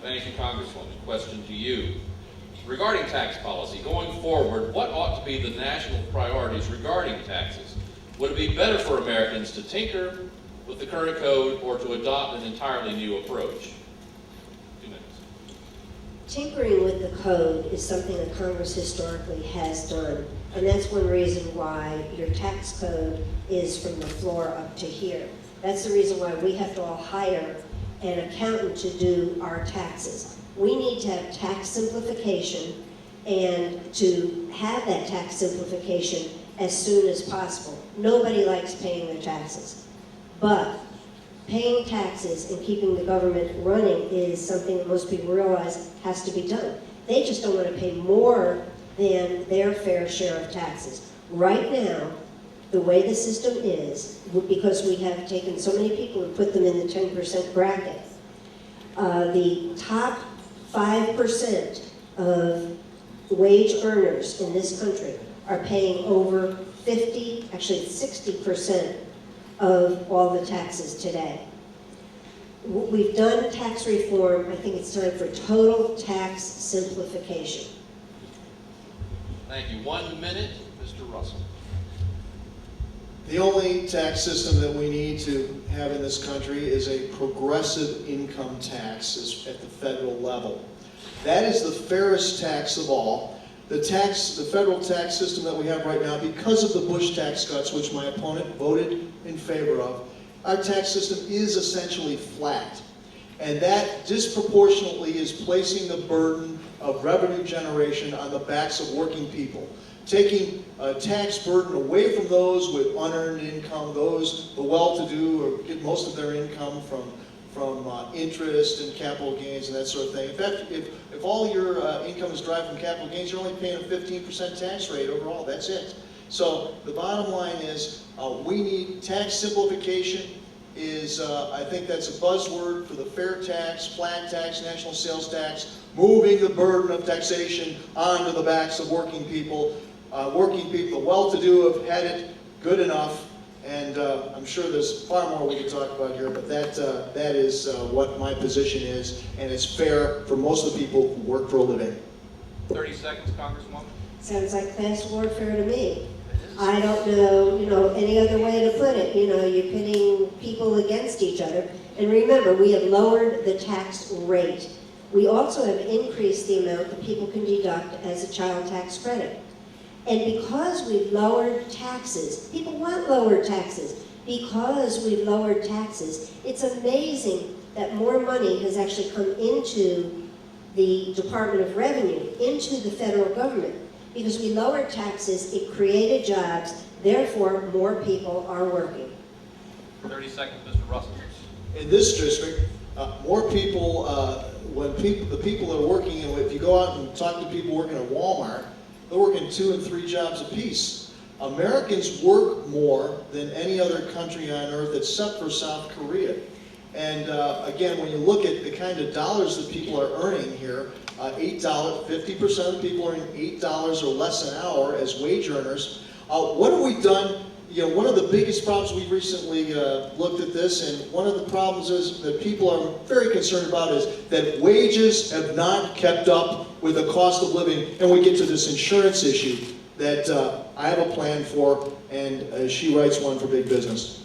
Thank you, Congresswoman. Question to you. Regarding tax policy, going forward, what ought to be the national priorities regarding taxes? Would it be better for Americans to tinker with the current code or to adopt an entirely new approach? 2 minutes. Tinkering with the code is something that Congress historically has done, and that's one reason why your tax code is from the floor up to here. That's the reason why we have to all hire an accountant to do our taxes. We need to have tax simplification, and to have that tax simplification as soon as possible. Nobody likes paying their taxes, but paying taxes and keeping the government running is something that most people realize has to be done. They just don't want to pay more than their fair share of taxes. Right now, the way the system is, because we have taken so many people and put them in the 10% bracket, the top 5% of wage earners in this country are paying over 50, actually 60% of all the taxes today. We've done tax reform. I think it's time for total tax simplification. Thank you. 1 minute, Mr. Russell. The only tax system that we need to have in this country is a progressive income tax at the federal level. That is the fairest tax of all. The federal tax system that we have right now, because of the Bush tax cuts, which my opponent voted in favor of, our tax system is essentially flat. And that disproportionately is placing the burden of revenue generation on the backs of working people, taking a tax burden away from those with unearned income, those, the well-to-do, or get most of their income from interest and capital gains and that sort of thing. In fact, if all your income is derived from capital gains, you're only paying a 15% tax rate overall. That's it. So the bottom line is we need tax simplification. I think that's a buzzword for the fair tax, flat tax, national sales tax, moving the burden of taxation onto the backs of working people. The well-to-do have had it good enough. And I'm sure there's far more we could talk about here, but that is what my position is, and it's fair for most of the people who work for a living. 30 seconds, Congresswoman. Sounds like class warfare to me. I don't know, any other way to put it. You're pitting people against each other. And remember, we have lowered the tax rate. We also have increased the amount that people can deduct as a child tax credit. And because we've lowered taxes, people want lower taxes. Because we've lowered taxes, it's amazing that more money has actually come into the Department of Revenue, into the federal government. Because we lowered taxes, it created jobs, therefore more people are working. 30 seconds, Mr. Russell. In this district, more people, the people that are working, if you go out and talk to people working at Walmart, they're working 2 and 3 jobs apiece. Americans work more than any other country on earth except for South Korea. And again, when you look at the kind of dollars that people are earning here, $8, 50% of people are earning $8 or less an hour as wage earners. What have we done? One of the biggest problems we recently looked at this, and one of the problems is that people are very concerned about is that wages have not kept up with the cost of living, and we get to this insurance issue that I have a plan for, and she writes one for big business.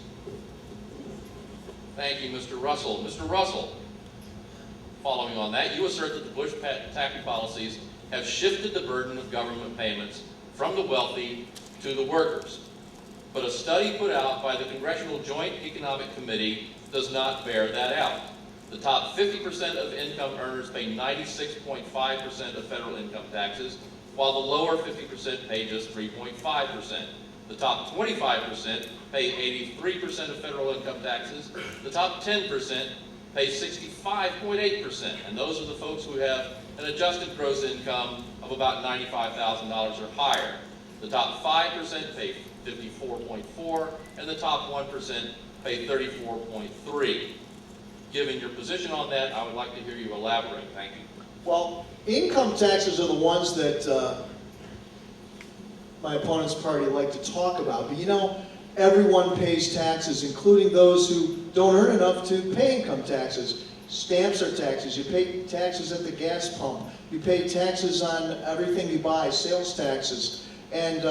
Thank you, Mr. Russell. Mr. Russell, following on that, you assert that the Bush tax policies have shifted the burden of government payments from the wealthy to the workers. But a study put out by the Congressional Joint Economic Committee does not bear that out. The top 50% of income earners pay 96.5% of federal income taxes, while the lower 50% pay just 3.5%. The top 25% pay 83% of federal income taxes. The top 10% pay 65.8%, and those are the folks who have an adjusted gross income of about $95,000 or higher. The top 5% pay 54.4%, and the top 1% pay 34.3%. Given your position on that, I would like to hear you elaborate. Thank you. Well, income taxes are the ones that my opponent's party like to talk about. But everyone pays taxes, including those who don't earn enough to pay income taxes. Stamps are taxes. You pay taxes at the gas pump. You pay taxes on everything you buy, sales taxes. And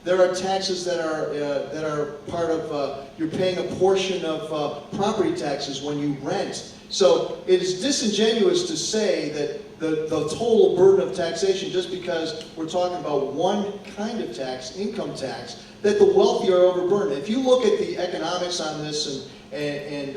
there are taxes that are part of, you're paying a portion of property taxes when you rent. So it is disingenuous to say that the total burden of taxation, just because we're talking about one kind of tax, income tax, that the wealthy are overburdened. If you look at the economics on this and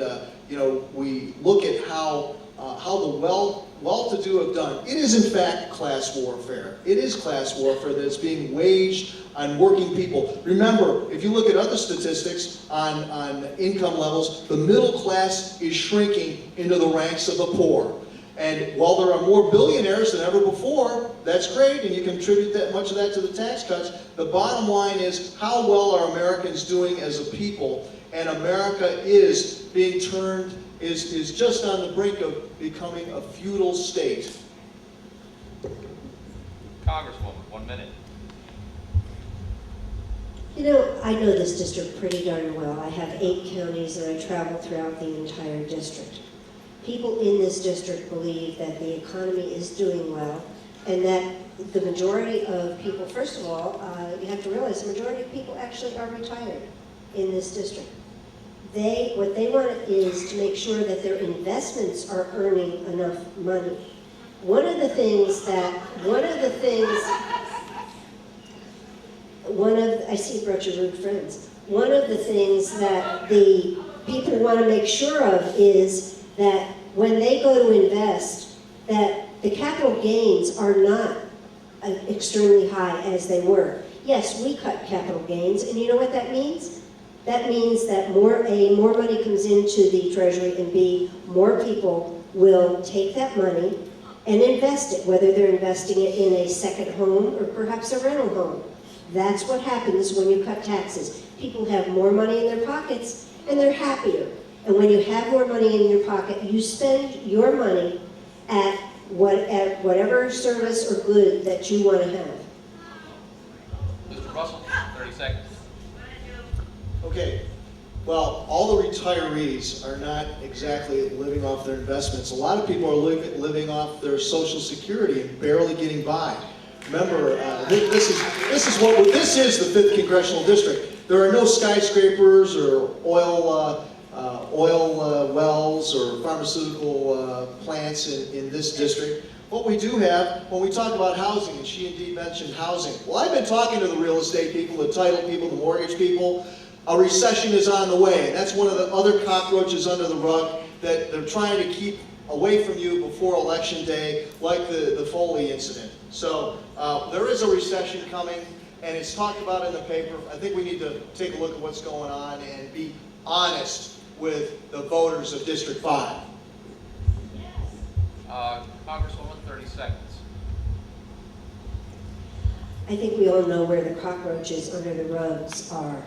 you know, we look at how the well-to-do have done, it is in fact class warfare. It is class warfare that is being waged on working people. Remember, if you look at other statistics on income levels, the middle class is shrinking into the ranks of the poor. And while there are more billionaires than ever before, that's great, and you contribute that much of that to the tax cuts. The bottom line is, how well are Americans doing as a people? And America is being turned, is just on the brink of becoming a feudal state. Congresswoman, 1 minute. You know, I know this district pretty darn well. I have 8 counties and I travel throughout the entire district. People in this district believe that the economy is doing well and that the majority of people, first of all, you have to realize the majority of people actually are retired in this district. What they want is to make sure that their investments are earning enough money. I see you brought your rude friends. One of the things that the people want to make sure of is that when they go to invest, that the capital gains are not extremely high as they were. Yes, we cut capital gains, and you know what that means? That means that more money comes into the Treasury, and B, more people will take that money and invest it, whether they're investing it in a second home or perhaps a rental home. That's what happens when you cut taxes. People have more money in their pockets and they're happier. And when you have more money in your pocket, you spend your money at whatever service or good that you want to have. Mr. Russell, 30 seconds. Okay, well, all the retirees are not exactly living off their investments. A lot of people are living off their Social Security and barely getting by. Remember, this is the 5th Congressional District. There are no skyscrapers or oil wells or pharmaceutical plants in this district. What we do have, when we talk about housing, and she indeed mentioned housing. Well, I've been talking to the real estate people, the title people, the mortgage people. A recession is on the way, and that's one of the other cockroaches under the rug that they're trying to keep away from you before Election Day, like the Foley incident. So there is a recession coming, and it's talked about in the paper. I think we need to take a look at what's going on and be honest with the voters of District 5. Congresswoman, 30 seconds. I think we all know where the cockroaches under the rugs are.